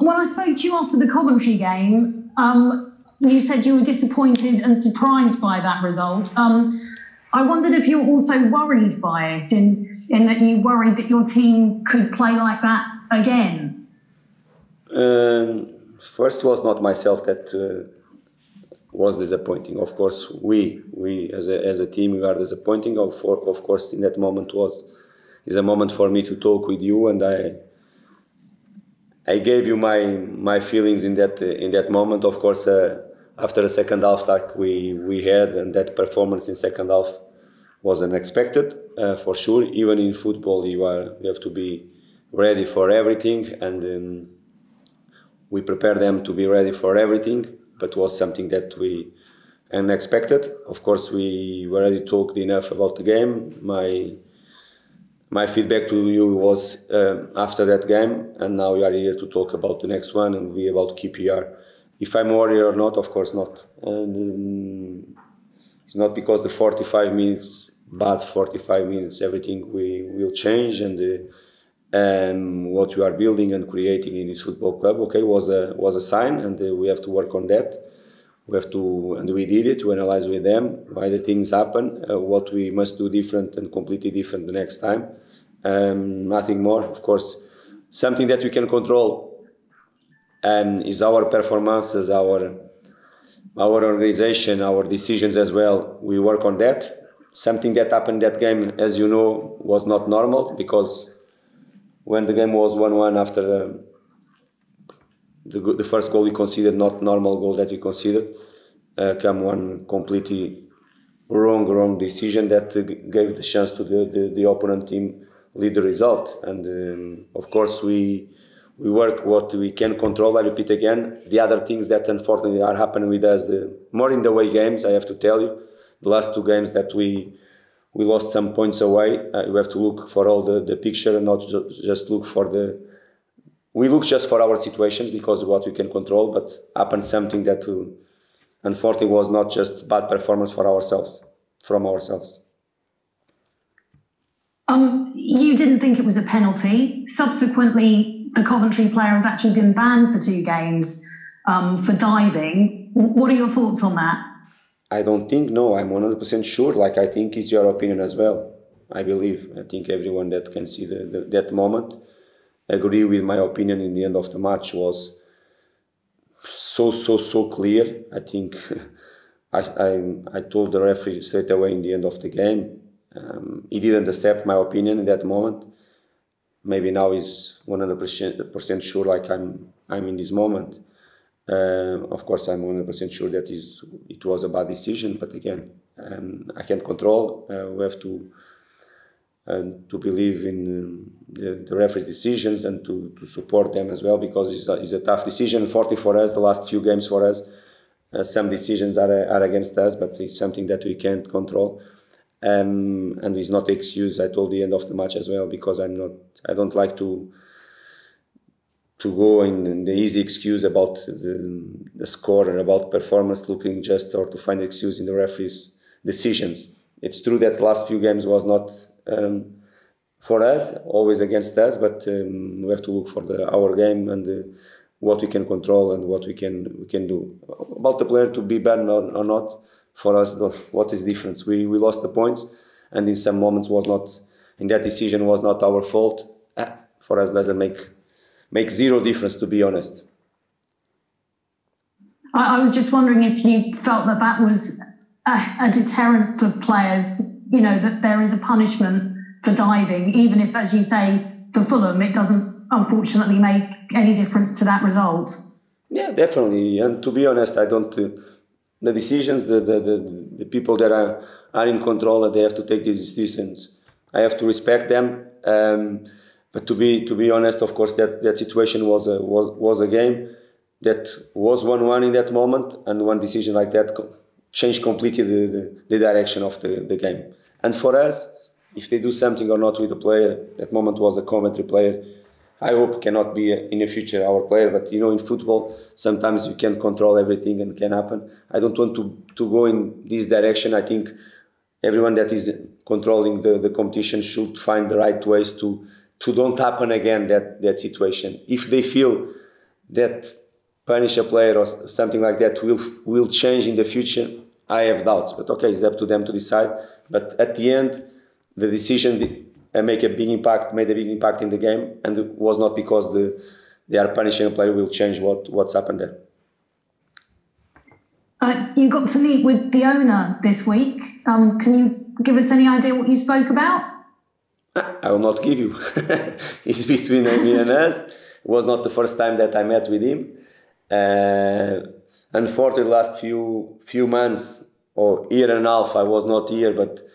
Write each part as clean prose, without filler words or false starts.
when I spoke to you after the Coventry game, you said you were disappointed and surprised by that result. I wondered if you were also worried by it, in that you worried that your team could play like that again. First was not myself that was disappointing. Of course, we as a team, we are disappointing. Of course, in that moment is a moment for me to talk with you, and I gave you my feelings in that moment. Of course, after the second half that we had, and that performance in second half was unexpected for sure. Even in football, you have to be ready for everything, and we prepare them to be ready for everything. But was something that we unexpected. Of course, we already talked enough about the game. My feedback to you was after that game, and now we are here to talk about the next one and be about QPR. If I'm worried or not, of course not. And it's not because the 45 minutes, bad 45 minutes, everything will change, and what we are building and creating in this football club, okay, was a sign, and we have to work on that. We have to, and we did it, to analyze with them why the things happen, what we must do different and completely different the next time. Nothing more. Of course, something that we can control is our performances, our organization, our decisions as well. We work on that. Something that happened that game, as you know, was not normal, because when the game was 1-1 after the first goal we conceded, not normal goal that we conceded, come one completely wrong decision that gave the chance to the opponent team lead the result. And of course we work what we can control. I repeat again, the other things that unfortunately are happening with us, more in the away games, I have to tell you, the last two games that we lost some points away. We have to look for all the picture and not just look for we look just for our situations because of what we can control, but happened something that unfortunately was not just bad performance from ourselves. You didn't think it was a penalty. Subsequently, the Coventry player has actually been banned for 2 games for diving. What are your thoughts on that? I don't think, no, I'm 100% sure. Like, I think it's your opinion as well. I believe. I think everyone that can see that moment agree with my opinion. In the end of the match was so clear. I think I told the referee straight away in the end of the game. He didn't accept my opinion in that moment. Maybe now he's 100% sure, like I'm in this moment. Of course, I'm 100% sure that it was a bad decision. But again, I can't control. We have to believe in the referee's decisions and to support them as well, because it's a tough decision. Unfortunately for us, the last few games for us, some decisions are against us, but it's something that we can't control. And it's not an excuse. I told the end of the match as well, because I don't like to go in the easy excuse about the score and about performance, looking just or to find excuse in the referee's decisions. It's true that the last few games was not for us, always against us, but we have to look for our game and what we can control and what we can do. About the player to be banned or not, for us, what is the difference? We lost the points, and in some moments in that decision was not our fault. For us, doesn't make zero difference, to be honest. I was just wondering if you felt that was a deterrent for players, that there is a punishment for diving, even if, as you say, for Fulham, it doesn't unfortunately make any difference to that result. Yeah, definitely. And to be honest, I don't... the decisions, the people that are in control, they have to take these decisions. I have to respect them. But to be honest, of course, that situation was a game that was 1-1 in that moment, and one decision like that changed completely the direction of the game. And for us, if they do something or not with the player, that moment was a Coventry player. I hope cannot be in the future our player, but in football, sometimes you can't control everything and can happen. I don't want to go in this direction. I think everyone that is controlling the competition should find the right ways to don't happen again that situation. If they feel that punish a player or something like that will change in the future, I have doubts. But okay, it's up to them to decide. But at the end, the decision made a big impact in the game, and it was not because they are punishing a player will change what's happened there. You got to meet with the owner this week. Can you give us any idea what you spoke about? I will not give you. It's between me and us. It was not the first time that I met with him. Unfortunately, the last few months or year and a half, I was not here, but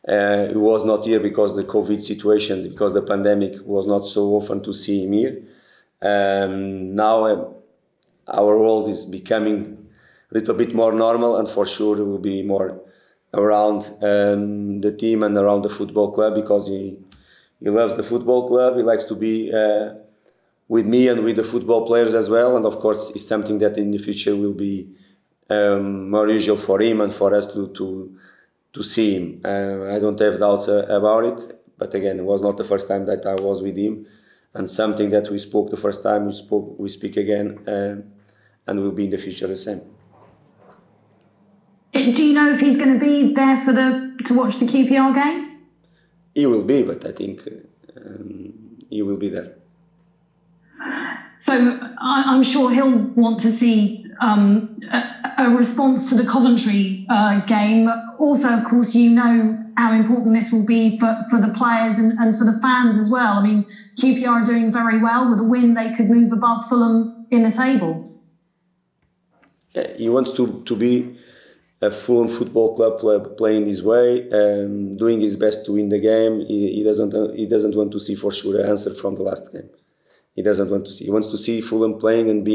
he was not here because the COVID situation, because the pandemic was not so often to see him here. Now our world is becoming a little bit more normal, and for sure he will be more around the team and around the football club, because he loves the football club. He likes to be with me and with the football players as well, and of course it's something that in the future will be more usual for him and for us to see him. I don't have doubts about it, but again, it was not the first time that I was with him, and something that we spoke the first time we speak again, and will be in the future the same. Do you know if he's going to be there to watch the QPR game? He will be, but I think he will be there. So I'm sure he'll want to see a response to the Coventry game. Also, of course, you know how important this will be for the players and for the fans as well. I mean, QPR are doing very well. With a win, they could move above Fulham in the table. Yeah, he wants to be a Fulham Football Club playing this way, doing his best to win the game. He doesn't want to see for sure an answer from the last game. He doesn't want to see. He wants to see Fulham playing and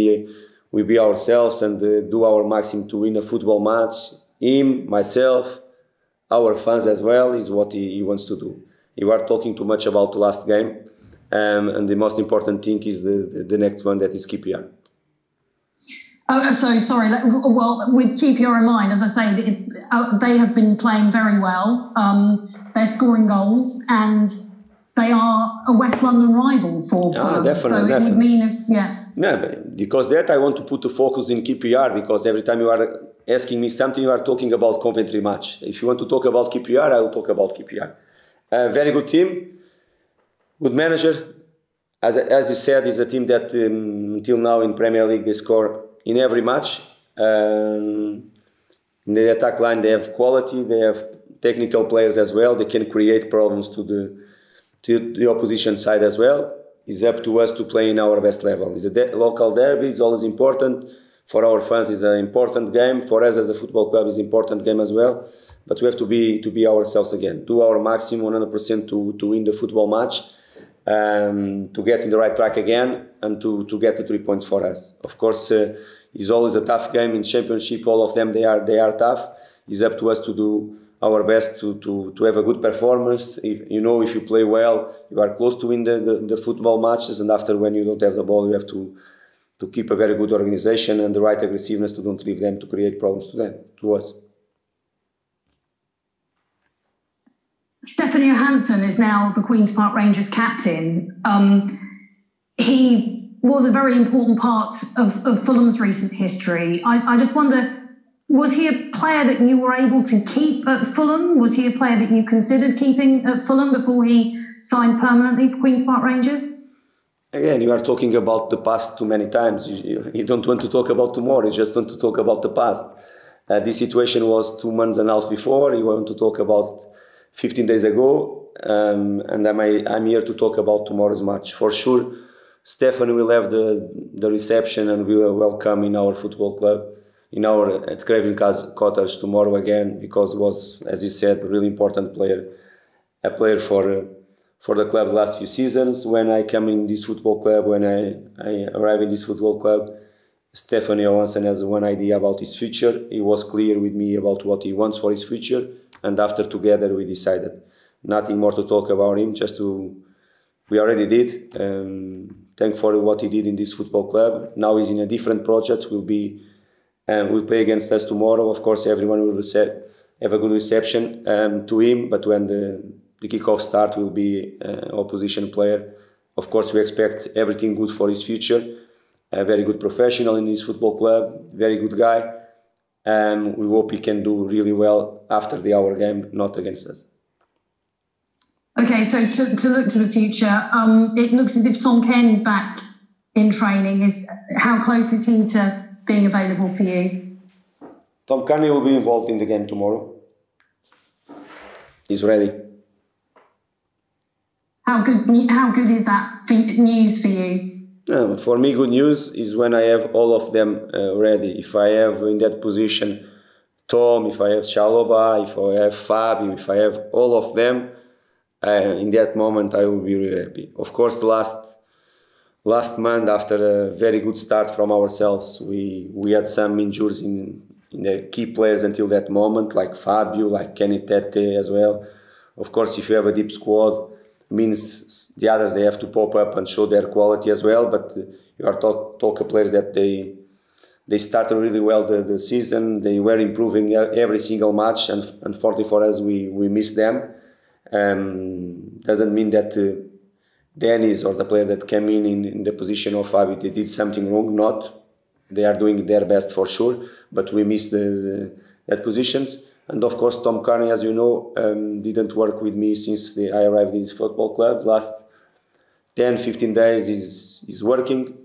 we be ourselves and do our maximum to win a football match. Him, myself, our fans as well is what he wants to do. You are talking too much about the last game, and the most important thing is the next one, that is QPR. Oh, so sorry. Well, with QPR in mind, as I say, they have been playing very well. They're scoring goals, and they are a West London rival for Fulham. Definitely. It would mean, yeah. No, but because that I want to put the focus in QPR, because every time you are asking me something, you are talking about Coventry match. If you want to talk about QPR, I will talk about QPR. Very good team, good manager. As you said, is a team that until now in Premier League they score in every match. In the attack line they have quality, they have technical players as well. They can create problems to the opposition side as well. It's up to us to play in our best level. It's a local derby, it's always important. For our fans, it's an important game. For us as a football club, it's an important game as well. But we have to be ourselves again. Do our maximum 100% to win the football match, to get in the right track again, and to get the 3 points for us. Of course, it's always a tough game in Championship. All of them, they are tough. It's up to us to do our best to have a good performance. If you play well, you are close to win the football matches, and after, when you don't have the ball, you have to keep a very good organization and the right aggressiveness to don't leave them to create problems to us. Stefan Johansson is now the Queen's Park Rangers captain. He was a very important part of Fulham's recent history. I just wonder, was he a player that you were able to keep at Fulham? Was he a player that you considered keeping at Fulham before he signed permanently for Queen's Park Rangers? Again, you are talking about the past too many times. You don't want to talk about tomorrow, you just want to talk about the past. This situation was 2 months and a half before. You want to talk about 15 days ago, and I'm here to talk about tomorrow's match. For sure, Stefan will have the reception and will welcome in our football club, at Craven Cottage tomorrow again, because it was, as you said, a really important player, a player for the club the last few seasons. When I come in this football club, when I arrive in this football club, Stefan Johansson has one idea about his future. He was clear with me about what he wants for his future, and after together we decided nothing more to talk about him, we already did. Thank for what he did in this football club. Now he's in a different project. We'll play against us tomorrow. Of course, everyone will have a good reception to him, but when the kickoff start will be opposition player. Of course, we expect everything good for his future, a very good professional in his football club, very good guy. We hope he can do really well after our game, not against us. Okay, so to look to the future, it looks as if Tom Cairney's back in training. How close is he to being available for you? Tom Cairney will be involved in the game tomorrow. He's ready. How good is that news for you? For me, good news is when I have all of them ready. If I have in that position Tom, if I have Chalobah, if I have Fabio, if I have all of them, in that moment I will be really happy. Of course, last month, after a very good start from ourselves, we had some injuries in the key players until that moment, like Fabio, like Tete as well. Of course, if you have a deep squad, means the others, they have to pop up and show their quality as well. But you are talking players that they started really well the season. They were improving every single match, and unfortunately for us, we missed them. Doesn't mean that Dennis or the player that came in the position of Fabio, they did something wrong. Not, they are doing their best for sure, but we missed that positions. And of course, Tom Cairney, as you know, didn't work with me since I arrived in this football club. Last 10-15 days is working,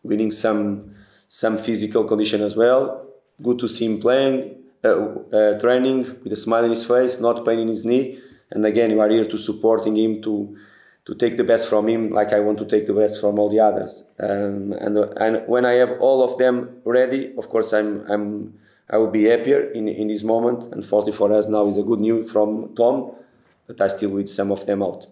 winning some physical condition as well. Good to see him playing, training with a smile on his face, not pain in his knee. And again, we are here to supporting him to take the best from him, like I want to take the best from all the others. And when I have all of them ready, of course, I will be happier in this moment. Unfortunately for us now is a good news from Tom, but I still with some of them out.